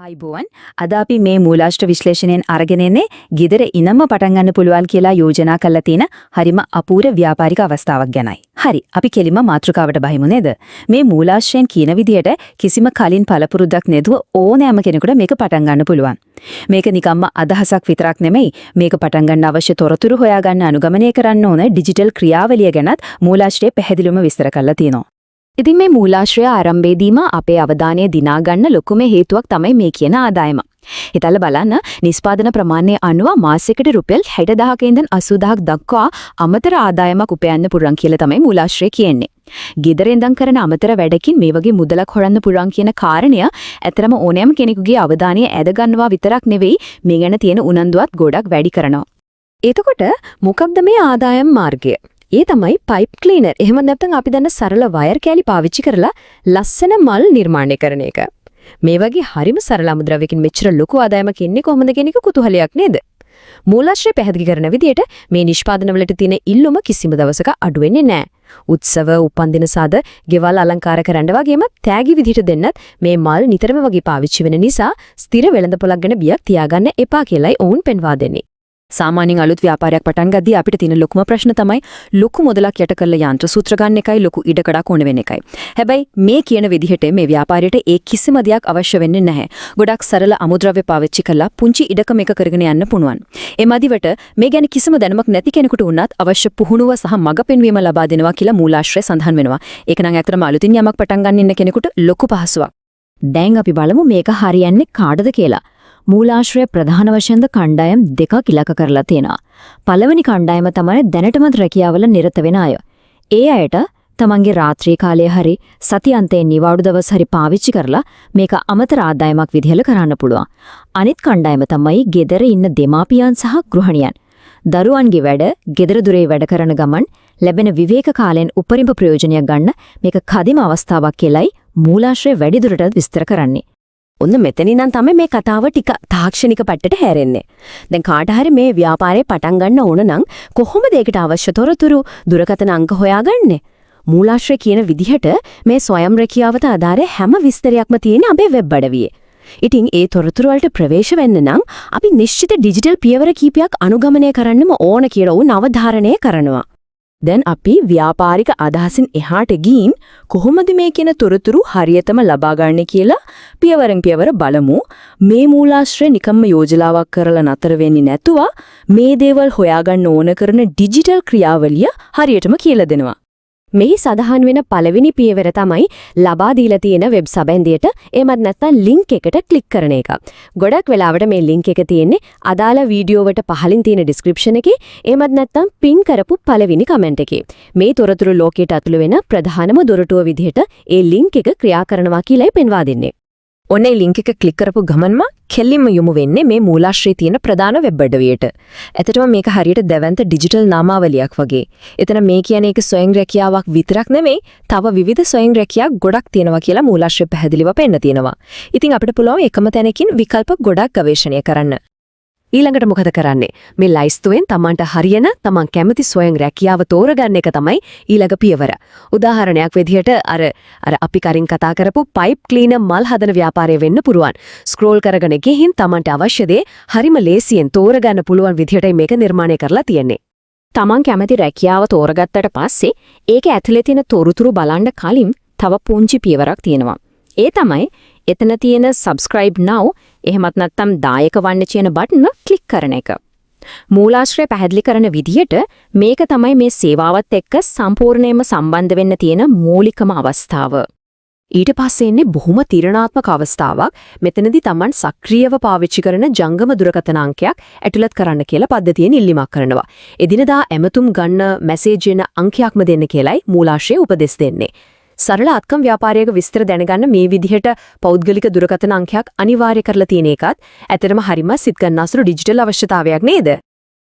අයිබෝවන් අද අපි මේ මූලාශ්‍ර විශ්ලේෂණයෙන් අරගෙන එන්නේ ගෙදර ඉනම්ම පටන් ගන්න පුළුවන් කියලා යෝජනා කරලා තියෙන හරිම අපූර්ව ව්‍යාපාරික අවස්ථාවක් ගැනයි. හරි, අපි කෙලින්ම මාතෘකාවට බහිමු නේද? මේ මූලාශ්‍රයෙන් කියන විදිහට කිසිම කලින් පළපුරුද්දක් නැතුව ඕනෑම කෙනෙකුට මේක පටන් ගන්න පුළුවන්. මේක නිකම්ම අදහසක් විතරක් නෙමෙයි, මේක පටන් ගන්න අවශ්‍ය තොරතුරු හොයාගන්න අනුගමනය කරන්න ඕන ඩිජිටල් ක්‍රියාවලිය ගැනත් මූලාශ්‍රයේ පැහැදිලිවම විස්තර කරලා තියෙනවා. ඉතින් මේ මූලාශ්‍රය ආරම්භයේදීම අපේ අවධානය දිනා ගන්න ලොකුම හේතුවක් තමයි මේ කියන ආදායම. හිතලා බලන්න, නිෂ්පාදන ප්‍රමාණය අනුව මාසයකට රුපියල් 60000ක ඉඳන් 80000ක් දක්වා අමතර ආදායමක් උපයන්න පුළුවන් කියලා තමයි මූලාශ්‍රය කියන්නේ. ගෙදර ඉඳන් කරන අමතර වැඩකින් මේ වගේ මුදලක් හොරන්න පුළුවන් කියන කාරණය ඇතරම ඕනෑම කෙනෙකුගේ අවධානය ඇද ගන්නවා විතරක් නෙවෙයි, මේ ගැන තියෙන උනන්දුවත් ගොඩක් වැඩි කරනවා. එතකොට මොකක්ද මේ ආදායම් මාර්ගය? ඒ තමයි පයිප් ක්ලීනර්. එහෙම නැත්නම් අපි දන්න සරල වයර් කෑලි පාවිච්චි කරලා ලස්සන මල් නිර්මාණය කරන එක. මේ වගේ හරිම සරල අමුද්‍රව්‍යකින් මෙච්චර ලොකු ආදායමක් එන්නේ කොහොමද කියන එක කුතුහලයක් නේද? මූලාශ්‍රය පැහැදිලි කරන විදිහට මේ නිෂ්පාදනවලට තියෙන ඉල්ලුම කිසිම දවසක අඩු වෙන්නේ නැහැ. උත්සව, උපන්දින සාද, ගෙවල් අලංකාර කරන්න වගේම තෑගි විදිහට දෙන්නත් මේ මල් නිතරම වගේ පාවිච්චි වෙන නිසා ස්ථිර වෙළඳපොළක් ගැන බියක් තියාගන්න එපා කියලායි ඔවුන් පෙන්වා දෙන්නේ. සාමාන්‍යයෙන් අලුත් ව්‍යාපාරයක් පටන් ගද්දී අපිට තියෙන ලොකුම ප්‍රශ්න තමයි ලොකු මුදලක් යට කරලා යන්ත්‍ර සූත්‍ර ගන්න එකයි, ලොකු ඉඩකඩක් ඕන වෙන එකයි. හැබැයි මේ කියන විදිහට මේ ව්‍යාපාරයට ඒ කිසිම දෙයක් අවශ්‍ය වෙන්නේ නැහැ. ගොඩක් සරල අමුද්‍රව්‍ය පාවිච්චි කරලා පුංචි ඉඩකම එක කරගෙන යන්න පුළුවන්. ඒ මදිවට මේ ගැන කිසිම දැනුමක් නැති කෙනෙකුට වුණත් අවශ්‍ය පුහුණුව සහ මඟ පෙන්වීම ලබා දෙනවා කියලා මූලාශ්‍රය සඳහන් වෙනවා. ඒක නම් ඇත්තටම අලුතින් යමක් පටන් ගන්න ඉන්න කෙනෙකුට ලොකු පහසුවක්. දැන් අපි බලමු මේක හරියන්නේ කාටද කියලා. මූලාශ්‍රය ප්‍රධාන වශයෙන්ද කණ්ඩායම් දෙකක් ඉලක්ක කරලා තියෙනවා. පළවෙනි කණ්ඩායම තමයි දැනටමත් රැකියාවල නිරත වෙන අය. ඒ අයට තමන්ගේ රාත්‍රී කාලයේ හරි සතියන්තයේ නිවාඩු දවස් හරි පාවිච්චි කරලා මේක අමතර ආදායමක් විදිහට කරන්න පුළුවන්. අනිත් කණ්ඩායම තමයි ගෙදර ඉන්න දෙමාපියන් සහ ගෘහණියන්. දරුවන්ගේ වැඩ, ගෙදර දොරේ වැඩ කරන ගමන් ලැබෙන විවේක කාලයෙන් උපරිම ප්‍රයෝජනයක් ගන්න මේක කදිම අවස්ථාවක් කියලයි මූලාශ්‍රය වැඩිදුරටත් විස්තර කරන්නේ. ඔන්න මෙතනින් නම් තමයි මේ කතාව ටික තාක්ෂණික පැත්තට හැරෙන්නේ. දැන් කාට හරි මේ ව්‍යාපාරේ පටන් ගන්න ඕන නම් කොහොමද ඒකට අවශ්‍ය තොරතුරු, දුරකථන අංක හොයාගන්නේ? මූලාශ්‍රය කියන විදිහට මේ ස්වයං රැකියාවට අදාළ හැම විස්තරයක්ම තියෙන අපේ වෙබ් අඩවියේ. ඉතින් ඒ තොරතුරු වලට ප්‍රවේශ වෙන්න නම් අපි නිශ්චිත ඩිජිටල් පියවර කීපයක් අනුගමනය කරන්නම ඕන කියලා උන් අවධාරණය කරනවා. දැන් අපි ව්‍යාපාරික අදහසින් එහාට ගින් කොහොමද මේ කියන තොරතුරු හරියටම ලබා ගන්න කියලා පියවරෙන් පියවර බලමු. මේ මූලාශ්‍රය නිකම්ම යෝජනාවක් කරලා නතර වෙන්නේ නැතුව මේ දේවල් හොයාගන්න ඕන කරන ඩිජිටල් ක්‍රියාවලිය හරියටම කියලා දෙනවා. මේ සඳහන් වෙන පළවෙනි පියවර තමයි ලබා දීලා තියෙන වෙබ් සබැඳියට එමත් නැත්නම් ලින්ක් එකට ක්ලික් කරන එක. ගොඩක් වෙලාවට මේ ලින්ක් එක තියෙන්නේ අදාළ වීඩියෝවට පහලින් තියෙන ඩිස්ක්‍රිප්ෂන් එකේ එමත් නැත්නම් පින් කරපු පළවෙනි කමෙන්ට් එකේ. මේ තොරතුරු ලෝකයට ඇතුළු වෙන ප්‍රධානම දොරටුව විදිහට ඒ ලින්ක් එක ක්‍රියා කරනවා කියලායි පෙන්වා දෙන්නේ. ඔන්නේ ලින්ක් එක ක්ලික් කරපු ගමන්ම කෙලින්ම යොමු වෙන්නේ මේ මූලාශ්‍රයේ තියෙන ප්‍රධාන වෙබ් අඩවියට. ඇත්තටම මේක හරියට දැවැන්ත ඩිජිටල් නාමාවලියක් වගේ. එතන මේ කියන්නේ ඒක ස්වයං රැකියාවක් විතරක් නෙමෙයි, තව විවිධ ස්වයං රැකියා ගොඩක් තියෙනවා කියලා මූලාශ්‍රය පැහැදිලිව පෙන්න තියෙනවා. ඉතින් අපිට පුළුවන් එකම තැනකින් විකල්ප ගොඩක් ගවේෂණය කරන්න. ඊළඟට මොකද කරන්නේ? මේ ලයිස්තුවෙන් Tamanට හරියන, Taman කැමති ස්වයං රැකියාව තෝරගන්න එක තමයි ඊළඟ පියවර. උදාහරණයක් විදිහට අර අපි කරින් කතා කරපු පයිප් ක්ලීනර් මල් හදන ව්‍යාපාරය වෙන්න පුරුවන්. ස්ක්‍රෝල් කරගෙන ගිහින් Tamanට අවශ්‍ය දේ හරිම ලේසියෙන් තෝරගන්න පුළුවන් විදිහටයි මේක නිර්මාණය කරලා තියෙන්නේ. Taman කැමති රැකියාව තෝරගත්තට පස්සේ ඒක ඇතුලේ තියෙන තොරතුරු බලන්න කලින් තව පුංචි පියවරක් තියෙනවා. ඒ තමයි එතන තියෙන subscribe now එහෙමත් නැත්නම් දායක වන්න කියන බටන ක්ලික් කරන එක. මූලාශ්‍රය පැහැදිලි කරන විදිහට මේක තමයි මේ සේවාවත් එක්ක සම්පූර්ණයෙන්ම සම්බන්ධ වෙන්න තියෙන මූලිකම අවස්ථාව. ඊට පස්සේ එන්නේ බොහොම තීරණාත්මක අවස්ථාවක්. මෙතනදී Taman සක්‍රියව පාවිච්චි කරන ජංගම දුරකථන අංකයක් ඇතුළත් කරන්න කියලා පද්ධතියෙන් ඉල්ලීමක් කරනවා. එදිනදා ඇමතුම් ගන්න මැසේජ් එන අංකයක්ම දෙන්න කියලායි මූලාශ්‍රය උපදෙස් දෙන්නේ. සරල අත්කම් ව්‍යාපාරයක විස්තර දැනගන්න මේ විදිහට පෞද්ගලික දුරකථන අංකයක් අනිවාර්ය කරලා තියෙන එකත් ඇත්තටම හරිම සිත් ගන්නසුළු ඩිජිටල් අවශ්‍යතාවයක් නේද?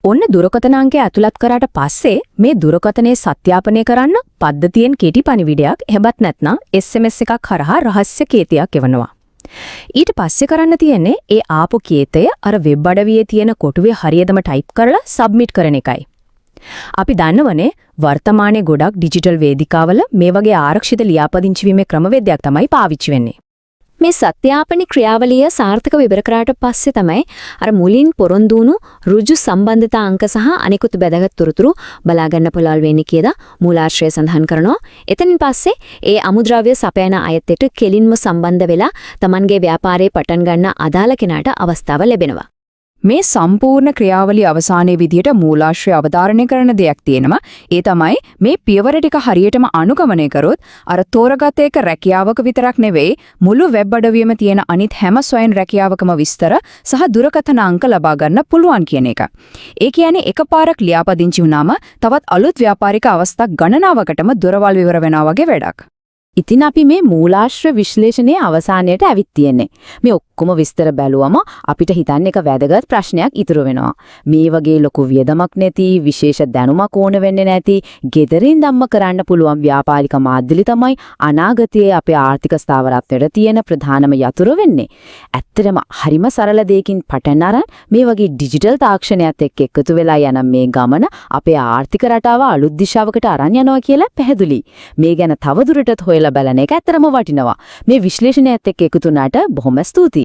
ඔන්න දුරකථන අංකය ඇතුළත් කරාට පස්සේ මේ දුරකථනයේ සත්‍යාපනය කරන්න පද්ධතියෙන් කෙටි පණිවිඩයක් එහෙමත් නැත්නම් SMS එකක් හරහා රහස්‍ය කේතයක් එවනවා. ඊට පස්සේ කරන්න තියෙන්නේ ඒ ආපු කේතය අර වෙබ් අඩවියේ තියෙන කොටුවේ හරියටම ටයිප් කරලා සබ්මිට් කරන එකයි. අපි දන්නවනේ වර්තමානයේ ගොඩක් ඩිජිටල් වේදිකාවල මේ වගේ ආරක්ෂිත ලියාපදිංචි වීමේ ක්‍රමවේදයක් තමයි පාවිච්චි වෙන්නේ. මේ සත්‍යාපන ක්‍රියාවලිය සාර්ථකව ඉවර කරාට පස්සේ තමයි අර මුලින් පොරොන්දු වුණු ඍජු සම්බන්ධතා අංක සහ අනිකුත් වැදගත් තොරතුරු බලා ගන්න පුළුවන් වෙන්නේ කියලා මූලාශ්‍රය සඳහන් කරනවා. එතනින් පස්සේ ඒ අමුද්‍රව්‍ය සපයන අයත් එක්ක කෙලින්ම සම්බන්ධ වෙලා Tamanගේ ව්‍යාපාරේ පටන් ගන්න අදාළ කෙනාට අවස්ථාව ලැබෙනවා. මේ සම්පූර්ණ ක්‍රියාවලිය අවසානයේ විදියට මූලාශ්‍රය අවධාරණය කරන දෙයක් තියෙනවා. ඒ තමයි මේ පියවර ටික හරියටම අනුගමනය කරොත් අර තෝරගත එක රැකියාවක විතරක් නෙවෙයි මුළු වෙබ් අඩවියෙම තියෙන අනිත් හැම ස්වයං රැකියාවකම විස්තර සහ දුරකථන අංක ලබා ගන්න පුළුවන් කියන එක. ඒ කියන්නේ එකපාරක් ලියාපදිංචි වුණාම තවත් අලුත් ව්‍යාපාරික අවස්ථා ගණනාවකටම දොරවල් විවර වෙනවා වගේ වැඩක්. ඉතින් අපි මේ මූලාශ්‍ර විශ්ලේෂණයේ අවසානයට ඇවිත් තියෙන්නේ. මේ ඔක්කොම විස්තර බැලුවම අපිට හිතන්න එක වැදගත් ප්‍රශ්නයක් ඉතුරු වෙනවා. මේ වගේ ලොකු වියදමක් නැති, විශේෂ දැනුමක් ඕන වෙන්නේ නැති, ගෙදරින් ධම්ම කරන්න පුළුවන් ව්‍යාපාරික මාධ්‍යලි තමයි අනාගතයේ අපේ ආර්ථික ස්ථාවරත්වයට තියෙන ප්‍රධානම යතුරු වෙන්නේ. ඇත්තටම හරිම සරල දෙයකින් පටන් අරන් මේ වගේ ඩිජිටල් තාක්ෂණයත් එක්ක එකතු වෙලා යන මේ ගමන අපේ ආර්ථික රටාව අලුත් දිශාවකට අරන් යනවා කියලා පැහැදිලි. මේ ගැන තවදුරටත් හොයලා බලන එක ඇත්තටම වටිනවා. මේ විශ්ලේෂණයත් එක්ක එකතු වුණාට බොහොම ස්තුතියි.